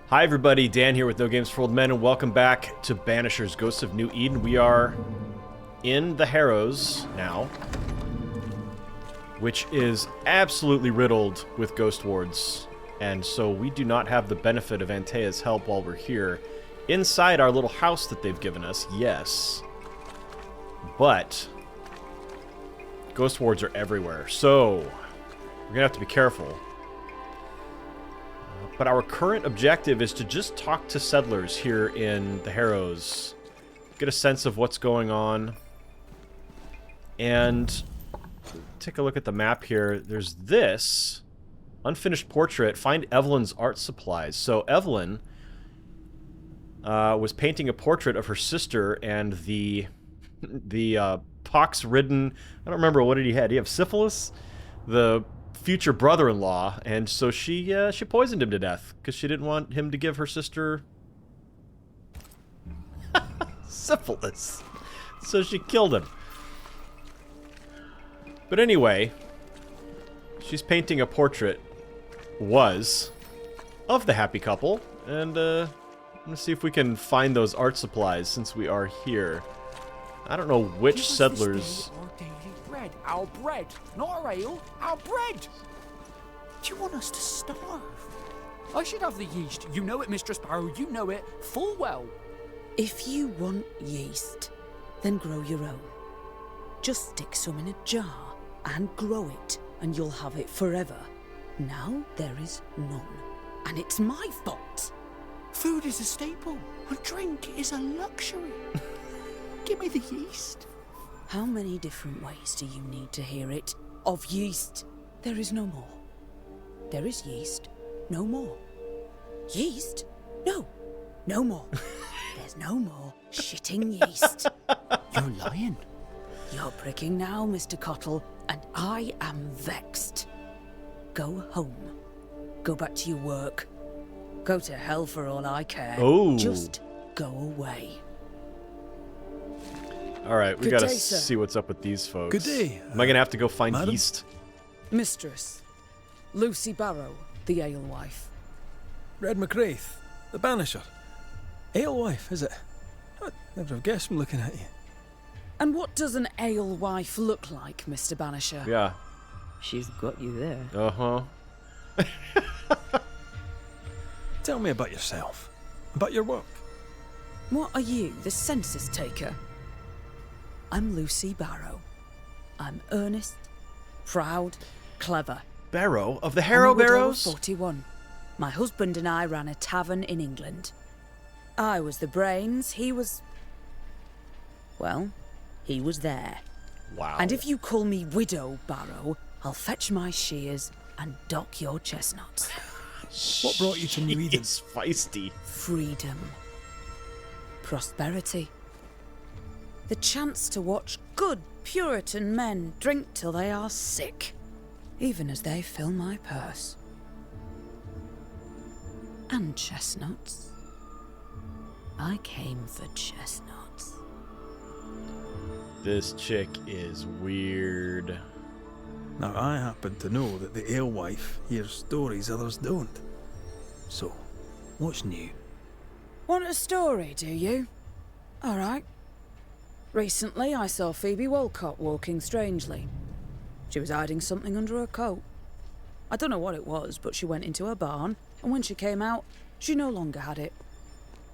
Hi everybody, Dan here with No Games for Old Men, and welcome back to Banishers, Ghosts of New Eden. We are in the Harrows now, which is absolutely riddled with ghost wards, and so we do not have the benefit of Antea's help while we're here. Inside our little house that they've given us, yes, but ghost wards are everywhere, so we're gonna have to be careful. But our current objective is to just talk to settlers here in the Harrows, get a sense of what's going on, and take a look at the map here. There's this unfinished portrait. Find Evelyn's art supplies. So Evelyn was painting a portrait of her sister and the pox-ridden, I don't remember, what did he have? Did he have syphilis? The future brother-in-law, and so she poisoned him to death because she didn't want him to give her sister syphilis. So she killed him. But anyway, she's painting a portrait, of the happy couple, and let's see if we can find those art supplies since we are here. I don't know which settlers. Bread, our bread, not our ale, our bread. Do you want us to starve? I should have the yeast. You know it, Mistress Barrow. You know it full well. If you want yeast, then grow your own. Just stick some in a jar and grow it, and you'll have it forever. Now there is none, and it's my fault. Food is a staple, and drink is a luxury. Give me the yeast. How many different ways do you need to hear it? Of yeast, there is no more. There is yeast, no more. Yeast? No, no more. There's no more shitting yeast. You're lying. You're pricking now, Mr. Cottle, and I am vexed. Go home. Go back to your work. Go to hell for all I care. Oh. Just go away. Alright, we Good gotta day, sir. see what's up with these folks. Good day. Am I gonna have to go find madam? yeast? Mistress, Lucy Barrow, the alewife. Red McGrath, the Banisher. Alewife, is it? I'd never have guessed from looking at you. And what does an alewife look like, Mr. Banisher? Yeah. She's got you there. Uh-huh. Tell me about yourself. About your work. What are you, the census taker? I'm Lucy Barrow. I'm earnest, proud, clever. Barrow of the I'm a Harrow widow of Barrows? 41. My husband and I ran a tavern in England. I was the brains, he was... well, he was there. Wow. And if you call me Widow Barrow, I'll fetch my shears and dock your chestnuts. What brought you to New Eden? It's feisty. Freedom. Prosperity. The chance to watch good Puritan men drink till they are sick, even as they fill my purse. And chestnuts. I came for chestnuts. This chick is weird. Now, I happen to know that the alewife hears stories others don't. So, what's new? Want a story, do you? All right. Recently, I saw Phoebe Walcott walking strangely. She was hiding something under her coat. I don't know what it was, but she went into her barn, and when she came out, she no longer had it.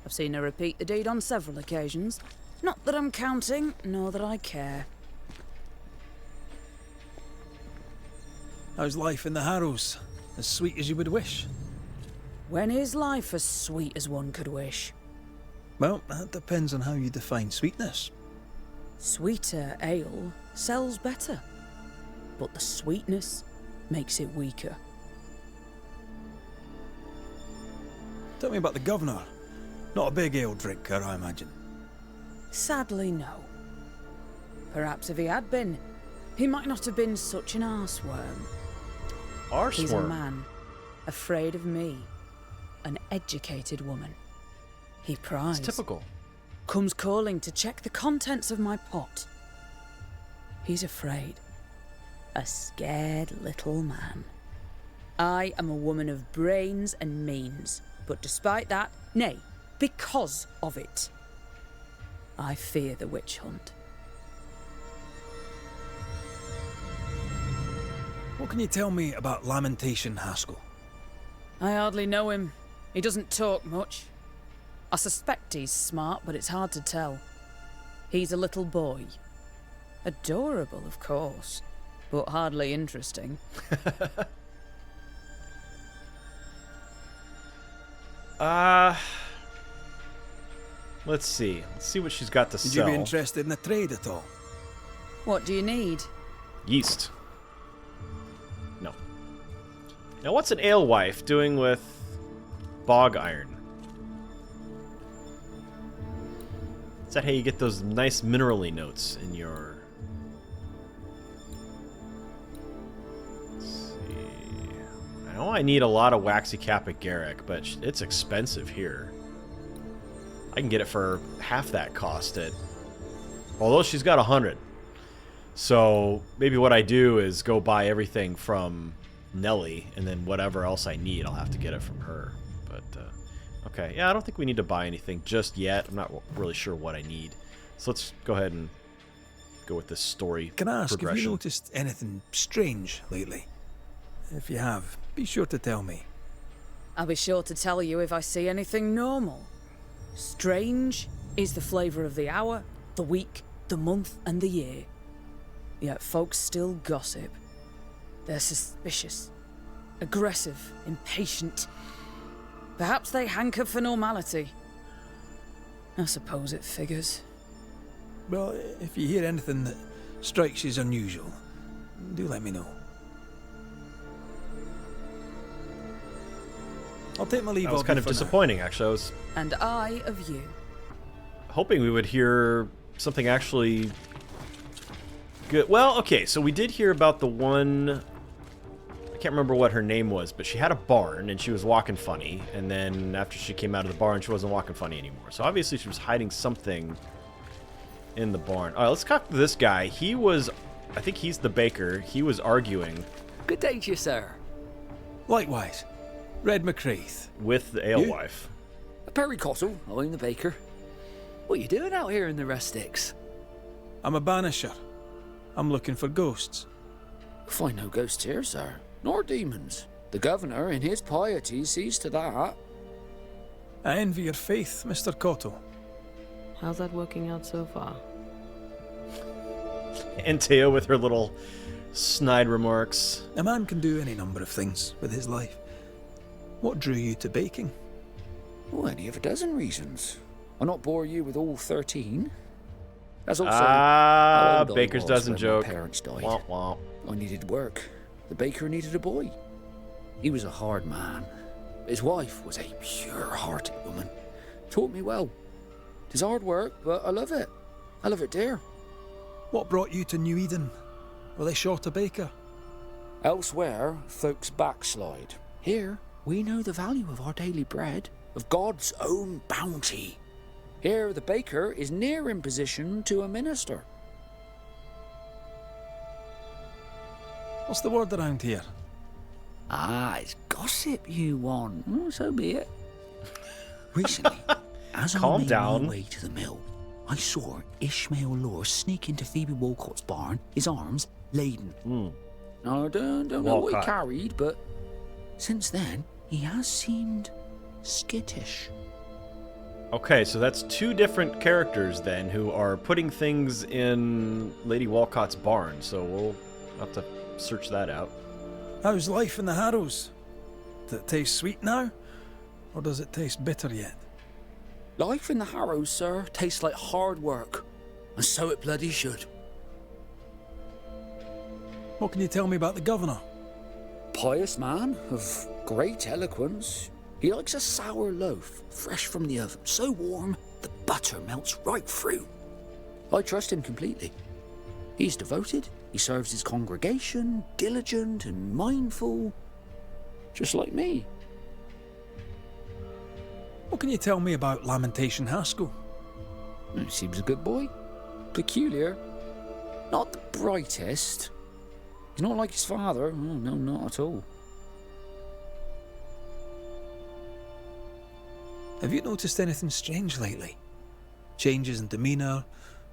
I've seen her repeat the deed on several occasions. Not that I'm counting, nor that I care. How's life in the Harrows? As sweet as you would wish? When is life as sweet as one could wish? Well, that depends on how you define sweetness. Sweeter ale sells better, but the sweetness makes it weaker. Tell me about the governor. Not a big ale drinker, I imagine. Sadly, no. Perhaps if he had been, he might not have been such an arseworm. He's a Arseworm. man, afraid of me, an educated woman. He pries. It's typical. Comes calling to check the contents of my pot. He's afraid. A scared little man. I am a woman of brains and means, But despite that, nay, because of it, I fear the witch hunt. What can you tell me about Lamentation Haskell? I hardly know him. He doesn't talk much. I suspect he's smart, but it's hard to tell. He's a little boy. Adorable, of course, but hardly interesting. Let's see. Let's see what she's got to Would sell. you be interested in a trade at all? What do you need? Yeast. No. Now, what's an alewife doing with bog iron? Is that how you get those nice minerally notes in your... Let's see. I know I need a lot of waxy Kappa Garrick, but it's expensive here. I can get it for half that cost at... Although she's got 100. So maybe what I do is go buy everything from Nelly, and then whatever else I need, I'll have to get it from her. But, okay. Yeah, I don't think we need to buy anything just yet. I'm not really sure what I need. So let's go ahead and go with this story Can I ask, have progression. you noticed anything strange lately? If you have, be sure to tell me. I'll be sure to tell you if I see anything normal. Strange is the flavour of the hour, the week, the month, and the year. Yet folks still gossip. They're suspicious, aggressive, impatient. Perhaps they hanker for normality. I suppose it figures. Well, if you hear anything that strikes you as unusual, do let me know. I'll take my leave That was of kind you of for now. disappointing, actually. I was And I of you. hoping we would hear something actually good. Well, okay, so we did hear about the one... I can't remember what her name was, but she had a barn, and she was walking funny, and then after she came out of the barn, she wasn't walking funny anymore. So obviously she was hiding something in the barn. All right, let's talk to this guy. He was... I think he's the baker. He was arguing Good day to you, sir. Likewise, Red McCraith. with the alewife. Perry Cottle, I'm the baker. What you doing out here in the rustics? I'm a banisher. I'm looking for ghosts. Find no ghosts here, sir, nor demons. The governor, in his piety, sees to that. I envy your faith, Mr. Cotto. How's that working out so far? And Teo with her little snide remarks. A man can do any number of things with his life. What drew you to baking? Oh, any of a dozen reasons. I'll not bore you with all 13. That's also Ah, how old I Baker's was doesn't when joke. My parents died. Womp womp. I needed work. The baker needed a boy. He was a hard man. His wife was a pure-hearted woman. Taught me well. 'Tis hard work, but I love it. I love it, dear. What brought you to New Eden? Were they short a baker? Elsewhere, folks backslide. Here, we know the value of our daily bread, of God's own bounty. Here, the baker is near in position to a minister. What's the word around here? Ah, it's gossip you want. Oh, so be it. Recently, as I Calm made down. my way to the mill, I saw Ishmael Lore sneak into Phoebe Walcott's barn, his arms laden. Now, I don't know what he Walcott. carried, but since then, he has seemed skittish. Okay, so that's two different characters then who are putting things in Lady Walcott's barn. So we'll have to search that out. How's life in the Harrows? Does it taste sweet now? Or does it taste bitter yet? Life in the Harrows, sir, tastes like hard work, and so it bloody should. What can you tell me about the governor? Pious man of great eloquence. He likes a sour loaf, fresh from the oven, so warm the butter melts right through. I trust him completely. He's devoted, he serves his congregation, diligent and mindful, just like me. What can you tell me about Lamentation Haskell? He seems a good boy. Peculiar. Not the brightest. He's not like his father. Oh, no, not at all. Have you noticed anything strange lately? Changes in demeanour,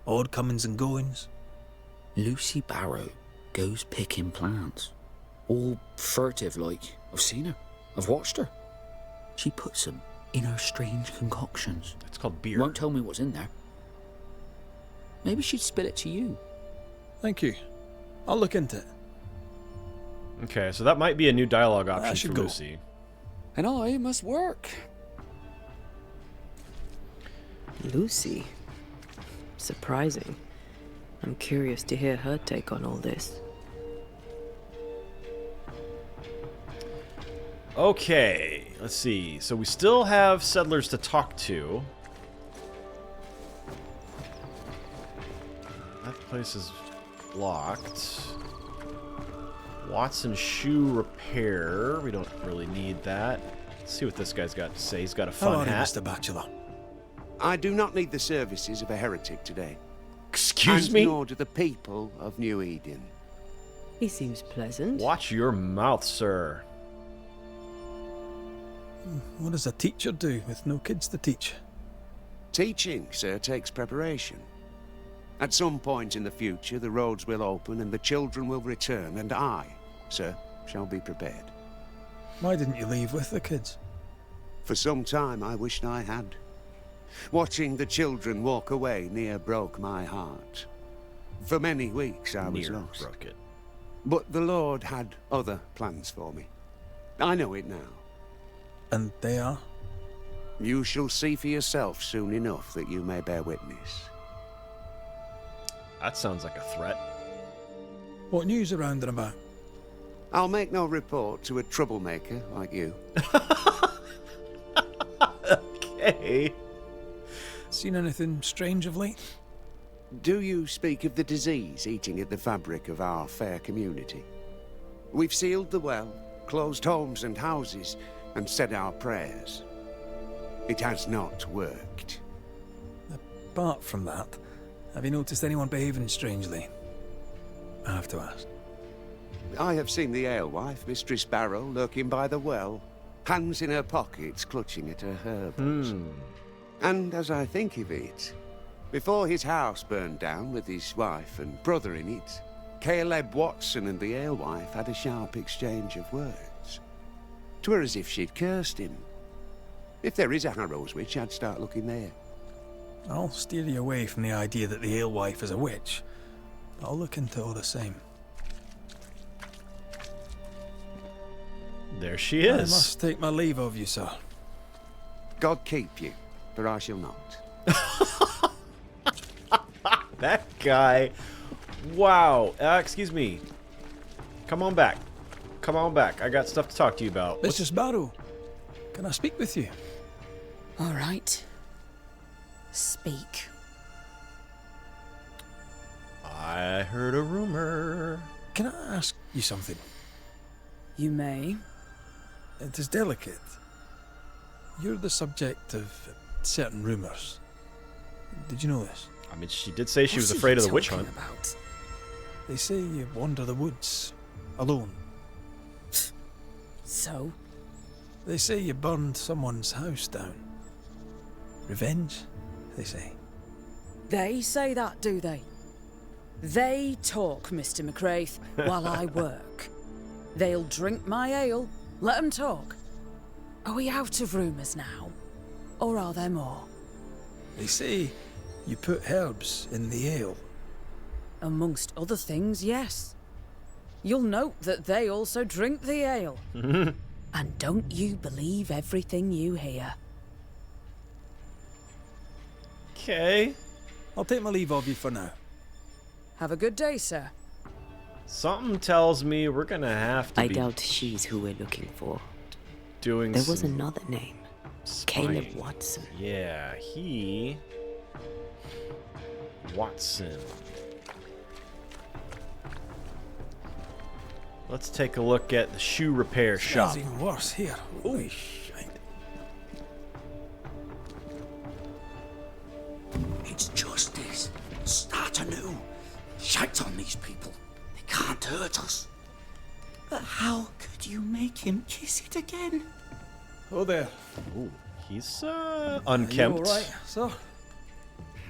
odd comings and goings? Lucy Barrow goes picking plants. All furtive like. I've seen her. I've watched her. She puts them in her strange concoctions. It's called beer. Won't tell me what's in there. Maybe she'd spill it to you. Thank you. I'll look into it. Okay, so that might be a new dialogue I option should for go. Lucy. And I must work. Lucy. Surprising. I'm curious to hear her take on all this. Okay, let's see. So we still have settlers to talk to. That place is blocked. Watson shoe repair. We don't really need that. Let's see what this guy's got to say. He's got a How fun are you, hat. Mr. Bachelor? I do not need the services of a heretic today. Excuse and me? nor do the people of New Eden. He seems pleasant. Watch your mouth, sir. What does a teacher do with no kids to teach? Teaching, sir, takes preparation. At some point in the future, the roads will open and the children will return, and I, sir, shall be prepared. Why didn't you leave with the kids? For some time, I wished I had. Watching the children walk away near broke my heart. For many weeks, I was Near lost. broke it. But the Lord had other plans for me. I know it now. And they are? You shall see for yourself soon enough that you may bear witness. That sounds like a threat. What news around and about? I'll make no report to a troublemaker like you. Okay. Seen anything strange of late? Do you speak of the disease eating at the fabric of our fair community? We've sealed the well, closed homes and houses, and said our prayers. It has not worked. Apart from that, have you noticed anyone behaving strangely? I have to ask. I have seen the alewife, Mistress Barrow, lurking by the well, hands in her pockets, clutching at her herbals. And as I think of it, before his house burned down with his wife and brother in it, Caleb Watson and the alewife had a sharp exchange of words. 'Twere as if she'd cursed him. If there is a Harrows witch, I'd start looking there. I'll steer you away from the idea that the alewife is a witch. I'll look into it all the same. There she I is. must take my leave of you, sir. God keep you, for I shall not. That guy. Wow. Excuse me. Come on back. Come on back. I got stuff to talk to you about. Mistress Barrow, can I speak with you? All right. Speak. I heard a rumor. Can I ask you something? You may. It is delicate. You're the subject of certain rumours. Did you know this? I mean, she did say she was What's he afraid of the witch talking hunt. about? They say you wander the woods, alone. So? They say you burned someone's house down. Revenge, they say. They say that, do they? They talk, Mr. McCraith, while I work. They'll drink my ale. Let 'em talk. Are we out of rumours now? Or are there more? They say you put herbs in the ale. Amongst other things, yes. You'll note that they also drink the ale. And don't you believe everything you hear. Okay. I'll take my leave of you for now. Have a good day, sir. Something tells me we're gonna have to I be doubt she's who we're looking for. doing There was some another name. spying. Caleb Watson. Yeah, he... Watson. Let's take a look at the shoe repair shop. Smells even worse here. Holy shite. It's justice. Start anew. Shite on these people. They can't hurt us. But how could you make him kiss it again? Oh there. Ooh, He's unkempt. All right, sir.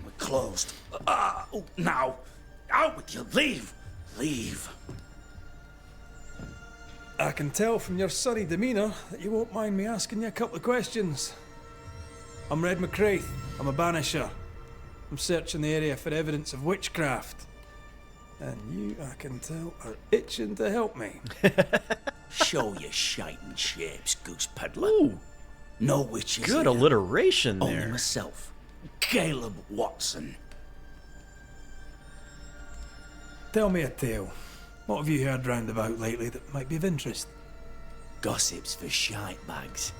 We're closed. Oh, now. Out with you. Leave. Leave. I can tell from your sunny demeanour that you won't mind me asking you a couple of questions. I'm Red McCraith. I'm a banisher. I'm searching the area for evidence of witchcraft. And you, I can tell, are itching to help me. Show your shiting shapes, goose peddler. Ooh, No witches good here. alliteration Only there. myself, Caleb Watson. Tell me a tale. What have you heard round about lately that might be of interest? Gossip's for shite bags.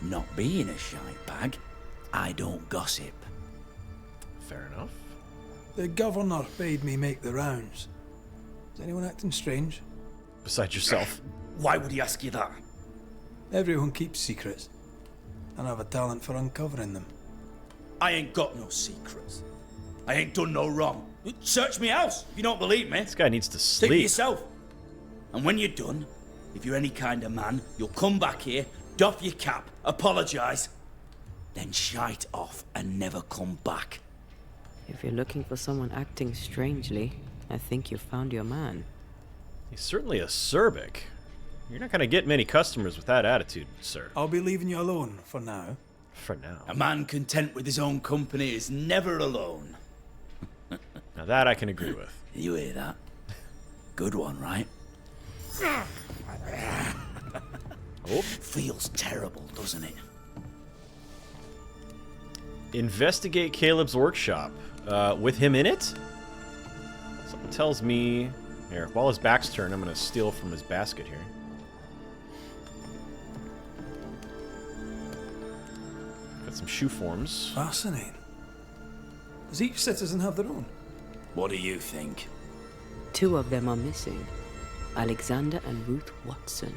Not being a shite bag, I don't gossip. Fair enough. The governor bade me make the rounds. Is anyone acting strange? Besides yourself. Why would he ask you that? Everyone keeps secrets, and I have a talent for uncovering them. I ain't got no secrets. I ain't done no wrong. Search me house if you don't believe me. This guy needs to Take it sleep. yourself. And when you're done, if you're any kind of man, you'll come back here, doff your cap, apologise, then shite off and never come back. If you're looking for someone acting strangely, I think you've found your man. He's certainly acerbic. You're not going to get many customers with that attitude, sir. I'll be leaving you alone for now. For now. A man content with his own company is never alone. Now that I can agree with. You hear that? Good one, right? Oh. Feels terrible, doesn't it? Investigate Caleb's workshop. With him in it? Something tells me... Here, while his back's turned, I'm going to steal from his basket here. Got some shoe forms. Fascinating. Does each citizen have their own? What do you think? 2 of them are missing. Alexander and Ruth Watson.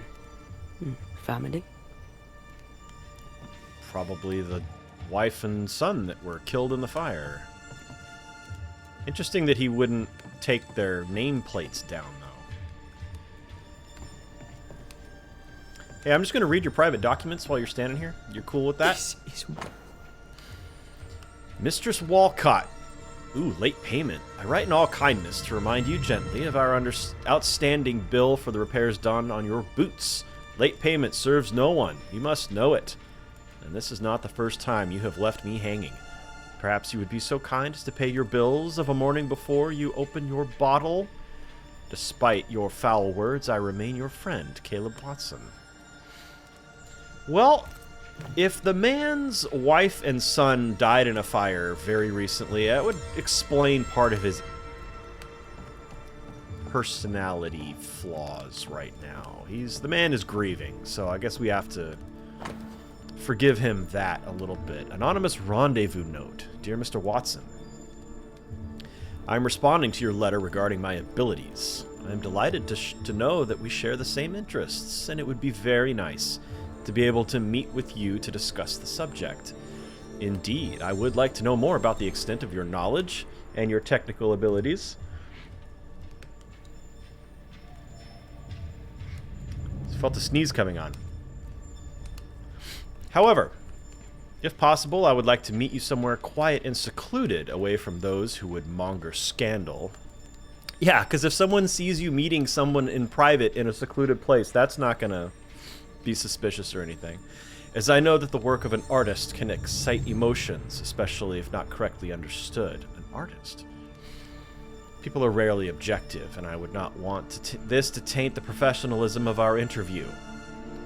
Family? Probably the wife and son that were killed in the fire. Interesting that he wouldn't take their nameplates down, though. Hey, I'm just going to read your private documents while you're standing here. You're cool with that? This is... Mistress Walcott. Ooh, late payment. I write in all kindness to remind you gently of our outstanding bill for the repairs done on your boots. Late payment serves no one. You must know it. And this is not the first time you have left me hanging. Perhaps you would be so kind as to pay your bills of a morning before you open your bottle? Despite your foul words, I remain your friend, Caleb Watson. Well, if the man's wife and son died in a fire very recently, that would explain part of his personality flaws right now. The man is grieving, so I guess we have to forgive him that a little bit. Anonymous rendezvous note. Dear Mr. Watson, I'm responding to your letter regarding my abilities. I am delighted to know that we share the same interests, and it would be very nice to be able to meet with you to discuss the subject. Indeed, I would like to know more about the extent of your knowledge and your technical abilities. Just felt a sneeze coming on. However, if possible, I would like to meet you somewhere quiet and secluded, away from those who would monger scandal. Yeah, because if someone sees you meeting someone in private in a secluded place, that's not going to be suspicious or anything. As I know that the work of an artist can excite emotions, especially if not correctly understood. An artist? People are rarely objective, and I would not want this to taint the professionalism of our interview.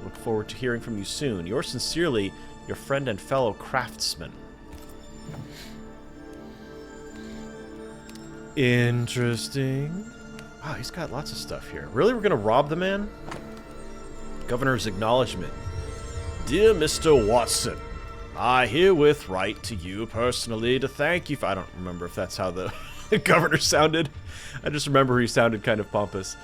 Look forward to hearing from you soon. Yours sincerely, your friend and fellow craftsman. Interesting. Wow, he's got lots of stuff here. Really? We're going to rob the man? Governor's acknowledgement. Dear Mr. Watson, I herewith write to you personally to thank you for... I don't remember if that's how the governor sounded. I just remember he sounded kind of pompous.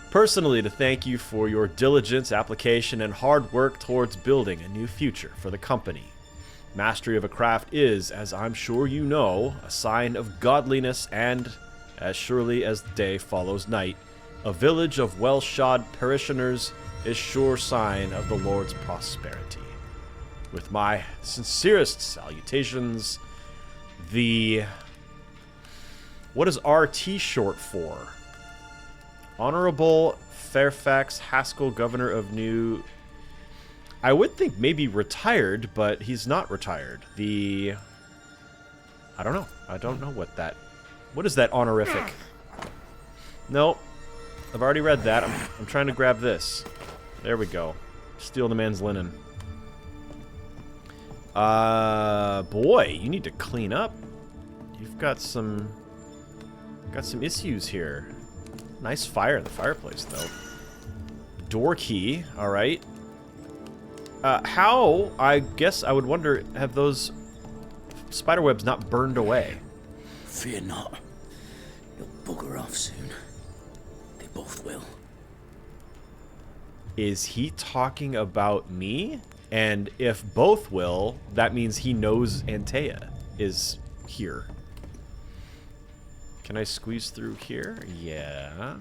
Personally, to thank you for your diligence, application, and hard work towards building a new future for the company. Mastery of a craft is, as I'm sure you know, a sign of godliness, and, as surely as day follows night, a village of well-shod parishioners is sure sign of the Lord's prosperity. With my sincerest salutations, what is RT short for? Honorable Fairfax Haskell, Governor of New... I would think maybe retired, but he's not retired. I don't know. I don't know what that... What is that honorific? Nope. I've already read that. I'm trying to grab this. There we go. Steal the man's linen. Boy, you need to clean up. You've got some issues here. Nice fire in the fireplace, though. Door key, alright. How, I guess I would wonder, have those spiderwebs not burned away? Fear not. You'll bugger off soon. They both will. Is he talking about me? And if both will, that means he knows Antea is here. Can I squeeze through here? Yeah.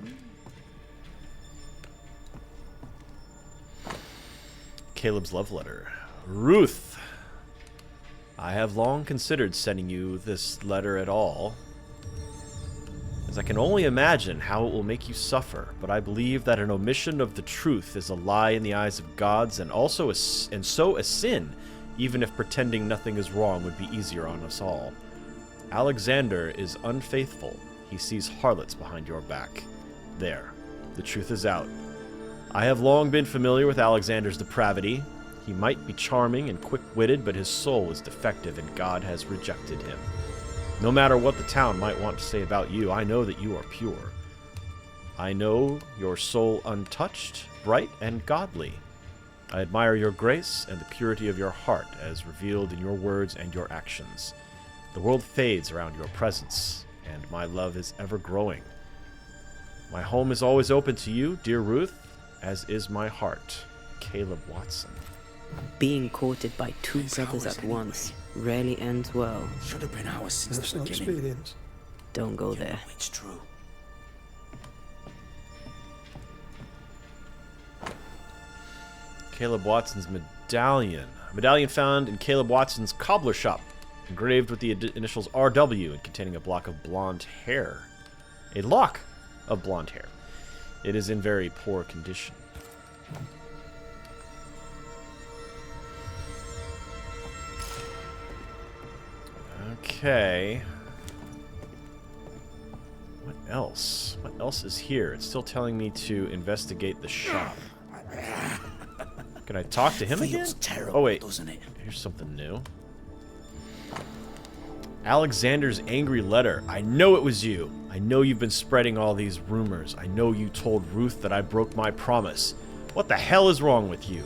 Caleb's love letter. Ruth, I have long considered sending you this letter at all, as I can only imagine how it will make you suffer, but I believe that an omission of the truth is a lie in the eyes of gods, and also so a sin, even if pretending nothing is wrong would be easier on us all. Alexander is unfaithful. He sees harlots behind your back. There. The truth is out. I have long been familiar with Alexander's depravity. He might be charming and quick-witted, but his soul is defective, and God has rejected him. No matter what the town might want to say about you, I know that you are pure. I know your soul untouched, bright, and godly. I admire your grace and the purity of your heart as revealed in your words and your actions. The world fades around your presence, and my love is ever growing. My home is always open to you, dear Ruth, as is my heart. Caleb Watson. Being courted by two brothers at once rarely ends well. Should have been ours since That's the no beginning. experience. Don't go You there. know it's true. Caleb Watson's medallion. A medallion found in Caleb Watson's cobbler shop, engraved with the initials RW and containing a block of blonde hair. A lock of blonde hair. It is in very poor condition. Okay. What else? What else is here? It's still telling me to investigate the shop. Can I talk to him again? Feels terrible, Oh wait, doesn't it? here's something new. Alexander's angry letter. I know it was you. I know you've been spreading all these rumors. I know you told Ruth that I broke my promise. What the hell is wrong with you?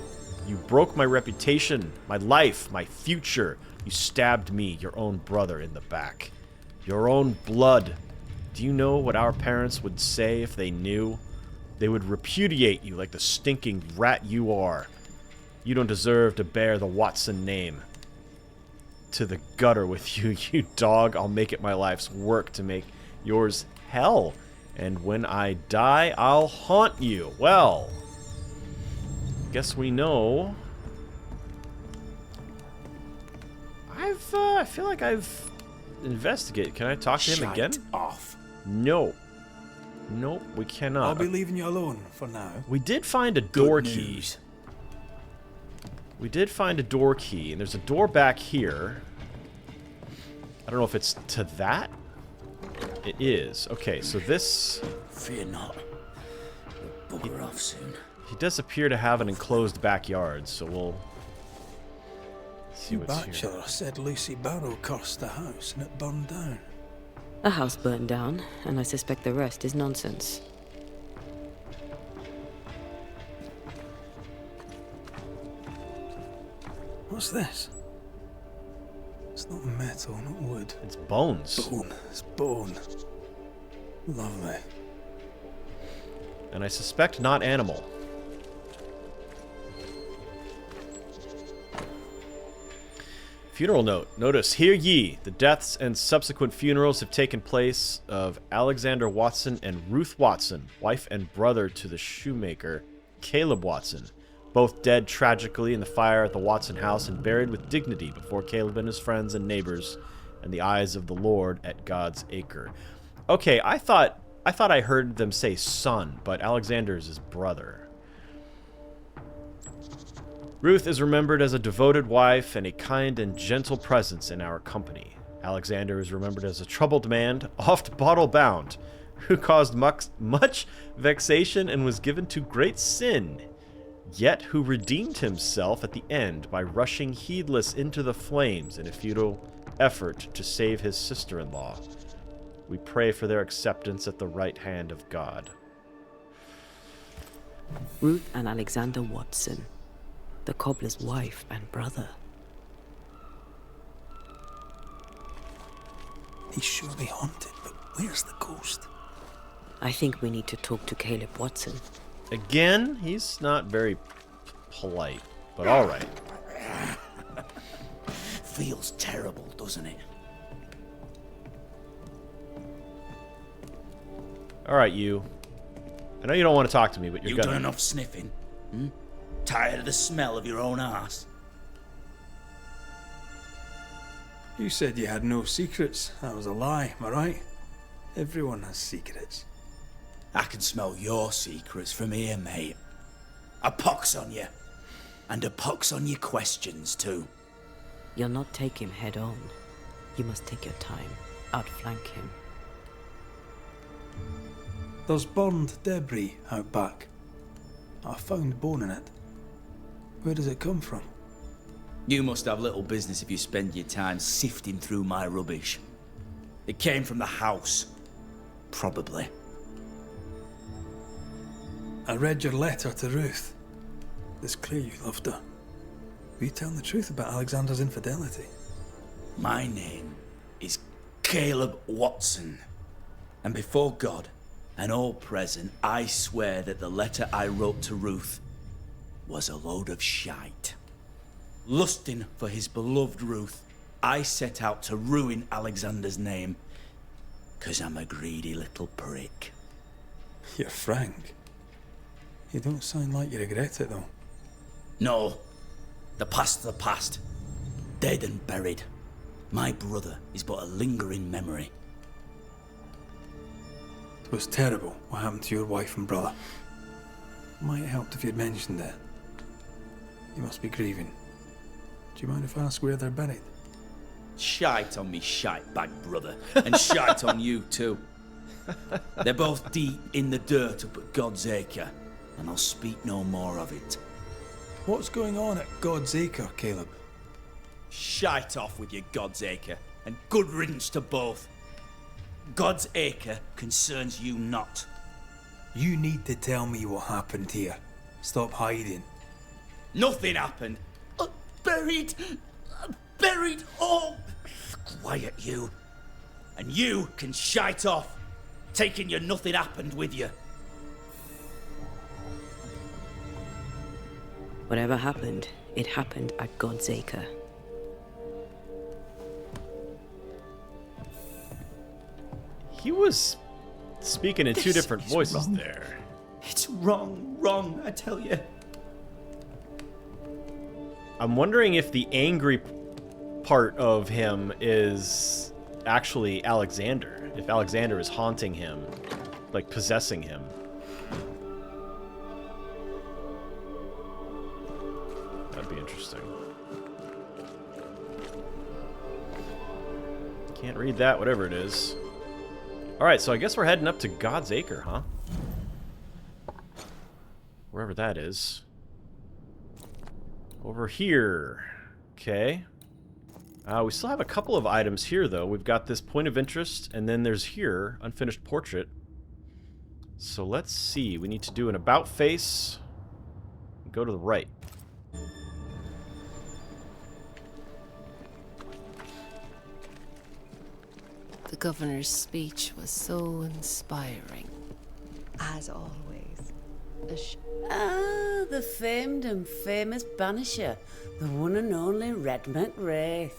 You broke my reputation, my life, my future. You stabbed me, your own brother, in the back. Your own blood. Do you know what our parents would say if they knew? They would repudiate you like the stinking rat you are. You don't deserve to bear the Watson name. To the gutter with you, you dog. I'll make it my life's work to make yours hell. And when I die, I'll haunt you. Well, guess we know. I feel like I've investigated. Can I talk to him Shite again? off. No. Nope, we cannot. I'll be leaving you alone for now. We did find a door Good key. news. We did find a door key, and there's a door back here. I don't know if it's to that. It is. Okay, so this... Fear not. You'll bugger off soon. He does appear to have an enclosed backyard, so we'll see You what's here. bachelor said Lucy Barrow cursed the house and it burned down. A house burned down, and I suspect the rest is nonsense. What's this? It's not metal, not wood. It's bones. Bone. It's bone. Lovely. And I suspect not animal. Funeral note. Notice, hear ye, the deaths and subsequent funerals have taken place of Alexander Watson and Ruth Watson, wife and brother to the shoemaker Caleb Watson. both dead tragically in the fire at the Watson house and buried with dignity before Caleb and his friends and neighbors and the eyes of the Lord at God's acre. Okay, I thought I heard them say son, but Alexander is his brother. Ruth is remembered as a devoted wife and a kind and gentle presence in our company. Alexander is remembered as a troubled man, oft bottle-bound, who caused much vexation and was given to great sin, yet who redeemed himself at the end by rushing heedless into the flames in a futile effort to save his sister-in-law. We pray for their acceptance at the right hand of God. Ruth and Alexander Watson, the cobbler's wife and brother. He's surely haunted, but where's the ghost? I think we need to talk to Caleb Watson. Again, he's not very polite, but all right. Feels terrible, doesn't it? All right, you. I know you don't want to talk to me, but you're You gonna. done enough sniffing? Tired of the smell of your own arse? You said you had no secrets. That was a lie, am I right? Everyone has secrets. I can smell your secrets from here, mate. A pox on you. And a pox on your questions, too. You'll not take him head on. You must take your time, outflank him. There's burned debris out back. I found bone in it. Where does it come from? You must have little business if you spend your time sifting through my rubbish. It came from the house. Probably. I read your letter to Ruth. It's clear you loved her. Were you telling the truth about Alexander's infidelity? My name is Caleb Watson. And before God and all present, I swear that the letter I wrote to Ruth was a load of shite. Lusting for his beloved Ruth, I set out to ruin Alexander's name, 'cause I'm a greedy little prick. You're frank. You don't sound like you regret it, though. No, the past's the past. Dead and buried. My brother is but a lingering memory. It was terrible what happened to your wife and brother. Might have helped if you'd mentioned it. You must be grieving. Do you mind if I ask where they're buried? Shite on me shite bag brother, and shite on you too. They're both deep in the dirt up at God's acre, and I'll speak no more of it. What's going on at God's acre, Caleb? Shite off with your God's acre, and good riddance to both. God's acre concerns you not. You need to tell me what happened here. Stop hiding. Nothing happened. Buried. Buried. Oh, quiet you. And you can shite off, taking your nothing happened with you. Whatever happened, it happened at God's acre. He was speaking in two different is voices wrong. there. It's wrong, I tell you. I'm wondering if the angry part of him is actually Alexander. If Alexander is haunting him, like possessing him. That'd be interesting. Can't read that, whatever it is. Alright, so I guess we're heading up to God's Acre, huh? Wherever that is. Over here. Okay. We still have a couple of items here, though. We've got this point of interest, and then there's here, unfinished portrait. So let's see. We need to do an about face. Go to the right. The governor's speech was so inspiring. As always. The famed and famous banisher, the one and only Red McWraith.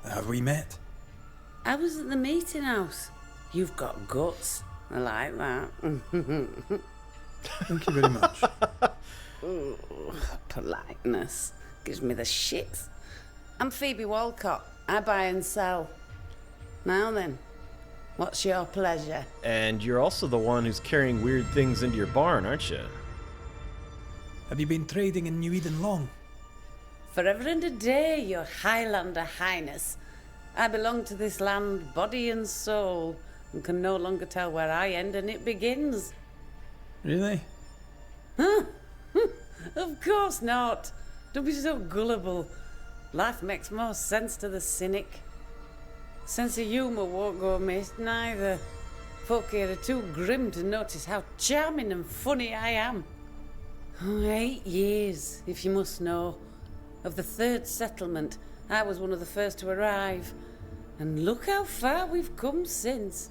Have we met? I was at the meeting house. You've got guts. I like that. Thank you very much. Ooh, politeness gives me the shits. I'm Phoebe Walcott. I buy and sell. Now then, what's your pleasure? And you're also the one who's carrying weird things into your barn, aren't you? Have you been trading in New Eden long? Forever and a day, your Highlander Highness. I belong to this land, body and soul, and can no longer tell where I end and it begins. Really? Huh? Of course not. Don't be so gullible. Life makes more sense to the cynic. Sense of humour won't go amiss, neither. Folk here are too grim to notice how charming and funny I am. 8 years, if you must know. Of the third settlement, I was one of the first to arrive. And look how far we've come since.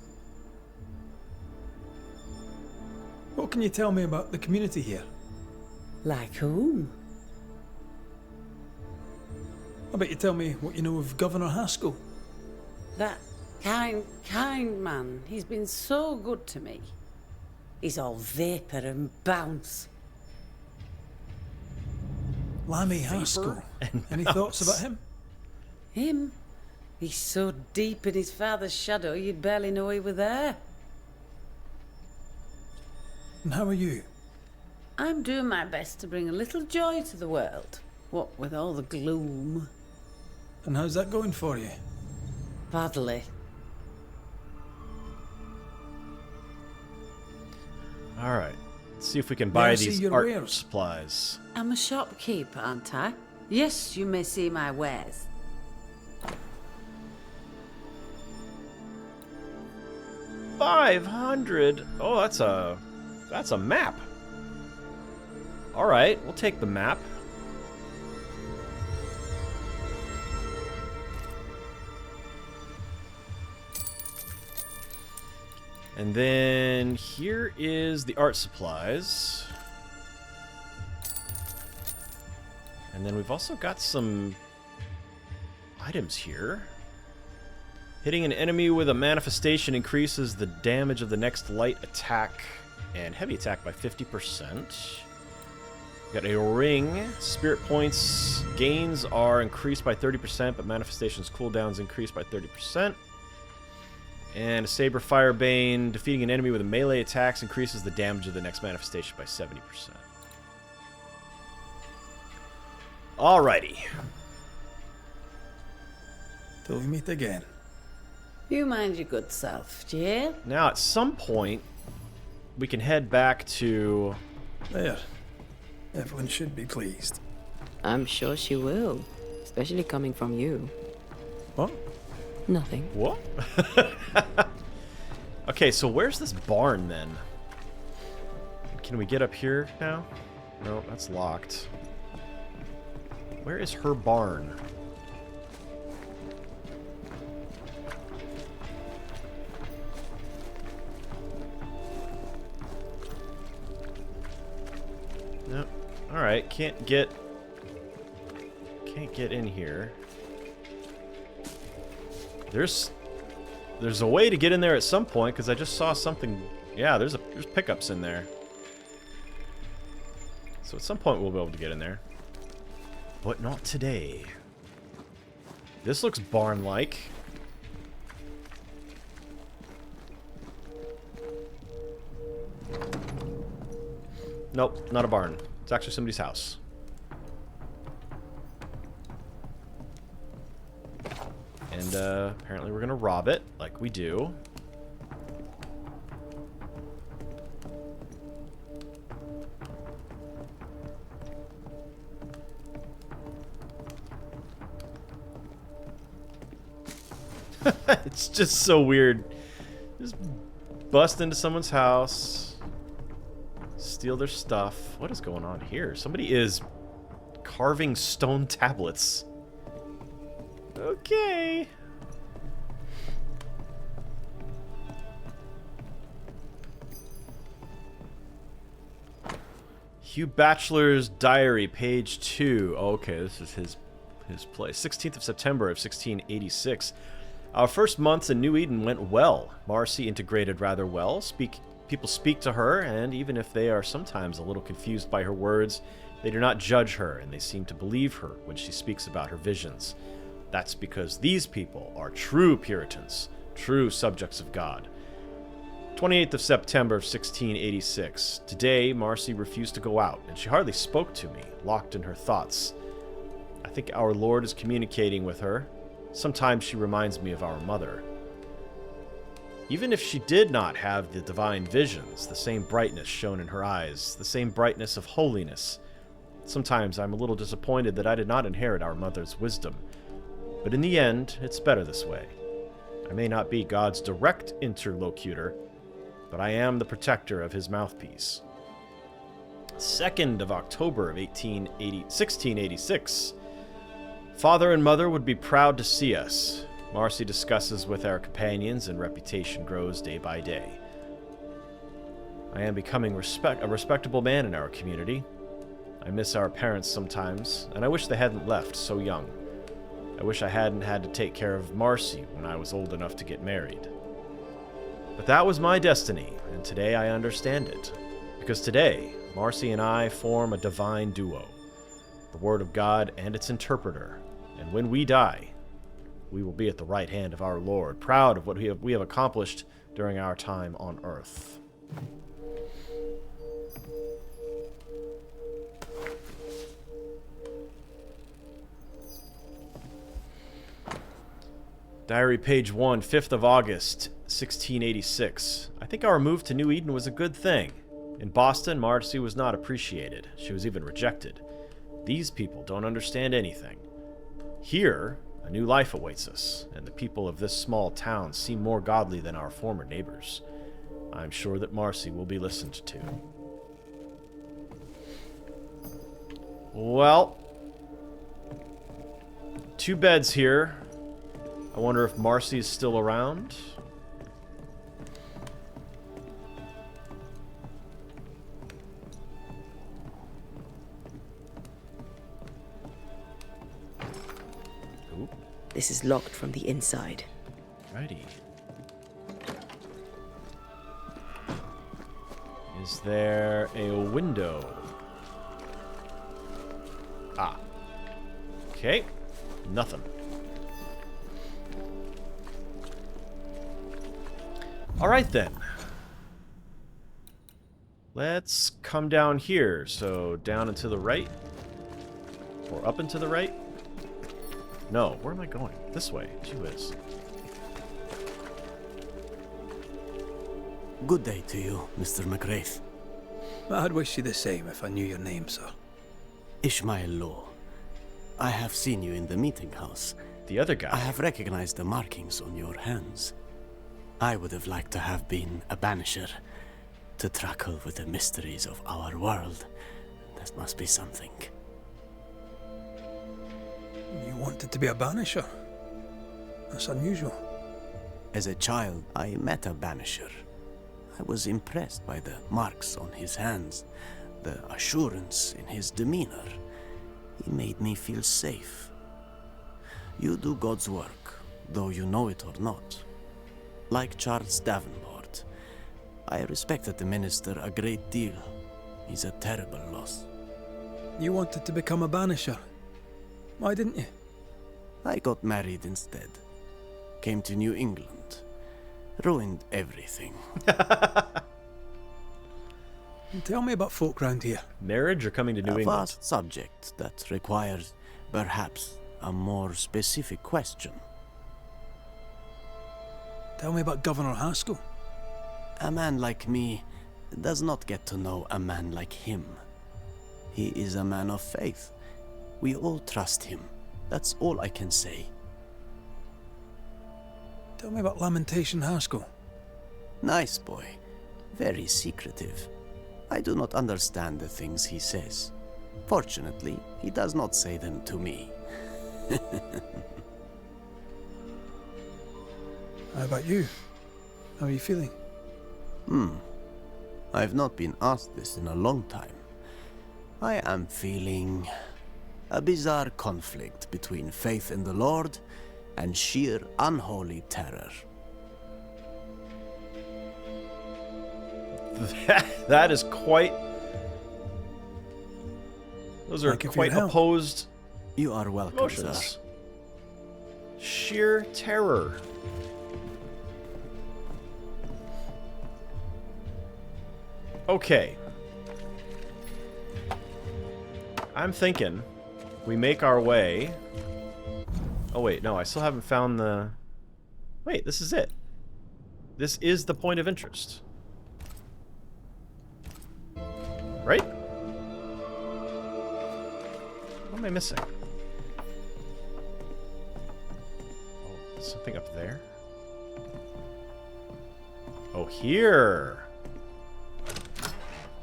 What can you tell me about the community here? Like whom? I bet you tell me what you know of Governor Haskell. That kind man. He's been so good to me. He's all vapour and bounce. Lammy Haskell. Any thoughts about him? Him? He's so deep in his father's shadow you'd barely know he were there. And how are you? I'm doing my best to bring a little joy to the world. What with all the gloom. And how's that going for you? Badly. Alright. Let's see if we can buy I see these your art wares. supplies. I'm a shopkeeper, aren't I? Yes, you may see my wares. $500. Oh, that's a map. All right, we'll take the map. And then here is the art supplies. And then we've also got some items here. Hitting an enemy with a manifestation increases the damage of the next light attack and heavy attack by 50%. Got a ring. Spirit points gains are increased by 30%, but manifestation's cooldowns increased by 30%. And a Saber Firebane. Defeating an enemy with a melee attacks increases the damage of the next manifestation by 70%. Alrighty. Till we meet again. You mind your good self, do you hear? Now, at some point, we can head back to... There. Evelyn should be pleased. I'm sure she will, especially coming from you. What? Nothing. What? Okay, so where's this barn, then? Can we get up here now? No, that's locked. Where is her barn? Nope. Alright, can't get in here. There's a way to get in there at some point, because I just saw something. Yeah, there's pickups in there. So at some point we'll be able to get in there. But not today. This looks barn-like. Nope, not a barn. It's actually somebody's house. And apparently we're gonna rob it, like we do. It's just so weird. Just bust into someone's house, steal their stuff. What is going on here? Somebody is carving stone tablets. Okay. Hugh Batchelor's diary, page 2. Oh, okay, this is his place. 16th of September of 1686. Our first months in New Eden went well. Marcy integrated rather well, People speak to her, and even if they are sometimes a little confused by her words, they do not judge her, and they seem to believe her when she speaks about her visions. That's because these people are true Puritans, true subjects of God. 28th of September of 1686. Today, Marcy refused to go out, and she hardly spoke to me, locked in her thoughts. I think our Lord is communicating with her. Sometimes she reminds me of our mother. Even if she did not have the divine visions, the same brightness shone in her eyes, the same brightness of holiness. Sometimes I'm a little disappointed that I did not inherit our mother's wisdom. But in the end, it's better this way. I may not be God's direct interlocutor, but I am the protector of his mouthpiece. 2nd of October of 1686. Father and mother would be proud to see us. Marcy discusses with our companions, and reputation grows day by day. I am becoming a respectable man in our community. I miss our parents sometimes, and I wish they hadn't left so young. I wish I hadn't had to take care of Marcy when I was old enough to get married. But that was my destiny, and today I understand it. Because today, Marcy and I form a divine duo, the Word of God and its interpreter. And when we die, we will be at the right hand of our Lord, proud of what we have accomplished during our time on earth. Diary page 1, 5th of August, 1686. I think our move to New Eden was a good thing. In Boston, Marcy was not appreciated. She was even rejected. These people don't understand anything. Here, a new life awaits us, and the people of this small town seem more godly than our former neighbors. I'm sure that Marcy will be listened to. Well, 2 beds here. I wonder if Marcy is still around. Ooh. This is locked from the inside. Righty. Is there a window? Ah. Okay. Nothing. Alright then. Let's come down here. So down and to the right? Or up and to the right? No, where am I going? This way. Gee whiz. Good day to you, Mr. McGrath. I'd wish you the same if I knew your name, sir. Ishmael Law. I have seen you in the meeting house. The other guy. I have recognized the markings on your hands. I would have liked to have been a banisher, to truckle with the mysteries of our world. That must be something. You wanted to be a banisher? That's unusual. As a child, I met a banisher. I was impressed by the marks on his hands, the assurance in his demeanor. He made me feel safe. You do God's work, though you know it or not. Like Charles Davenport, I respected the minister a great deal. He's a terrible loss. You wanted to become a banisher? Why didn't you? I got married instead. Came to New England. Ruined everything. Tell me about folk round here. Marriage or coming to New England? A vast subject that requires, perhaps, a more specific question. Tell me about Governor Haskell. A man like me does not get to know a man like him. He is a man of faith. We all trust him. That's all I can say. Tell me about Lamentation Haskell. Nice boy. Very secretive. I do not understand the things he says. Fortunately, he does not say them to me. How about you? How are you feeling? I've not been asked this in a long time. I am feeling a bizarre conflict between faith in the Lord and sheer unholy terror. That is quite... Those are Thank you for quite your help. opposed You are welcome, sir. emotions. Sheer terror. Okay. I'm thinking we make our way... Oh wait, no, I still haven't found the... Wait, this is it. This is the point of interest. Right? What am I missing? Oh, something up there? Oh, here!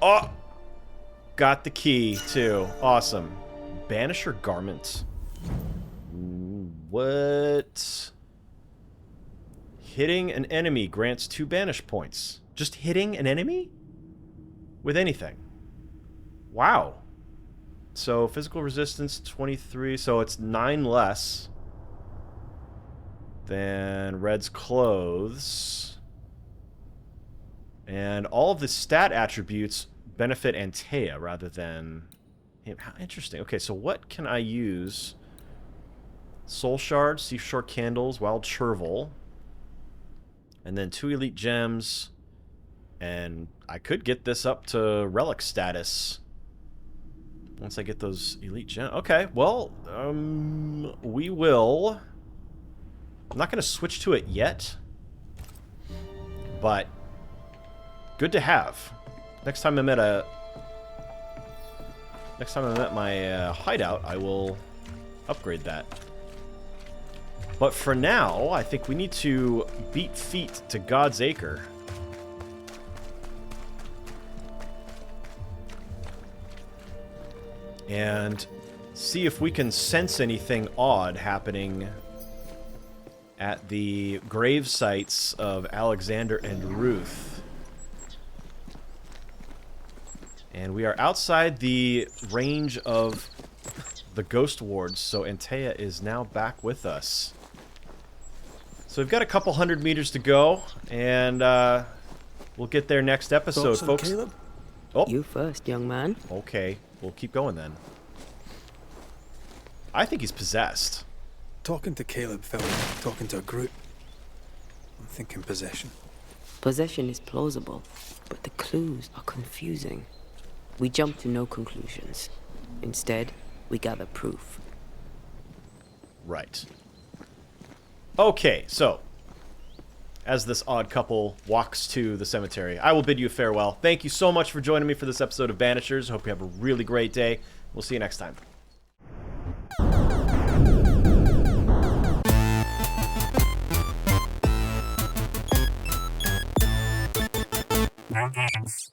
Oh! Got the key, too. Awesome. Banisher garment. What? Hitting an enemy grants 2 banish points. Just hitting an enemy? With anything. Wow. So, physical resistance, 23. So, it's 9 less than Red's clothes. And all of the stat attributes benefit Antea rather than him. How interesting. Okay, so what can I use? Soul Shards, Seashore Candles, Wild Chervil. And then 2 elite gems. And I could get this up to relic status once I get those elite gems. Okay, well, we will. I'm not going to switch to it yet, but good to have. Next time I'm at my hideout, I will upgrade that. But for now, I think we need to beat feet to God's Acre. And see if we can sense anything odd happening at the grave sites of Alexander and Ruth. And we are outside the range of the ghost wards, so Antea is now back with us. So we've got a couple 100 meters to go, and we'll get there next episode, Thoughts on folks. Caleb? Oh, You first, young man. okay. We'll keep going then. I think he's possessed. Talking to Caleb felt like talking to a group. I'm thinking possession. Possession is plausible, but the clues are confusing. We jump to no conclusions. Instead, we gather proof. Right. Okay, so as this odd couple walks to the cemetery, I will bid you farewell. Thank you so much for joining me for this episode of Banishers. Hope you have a really great day. We'll see you next time. No games.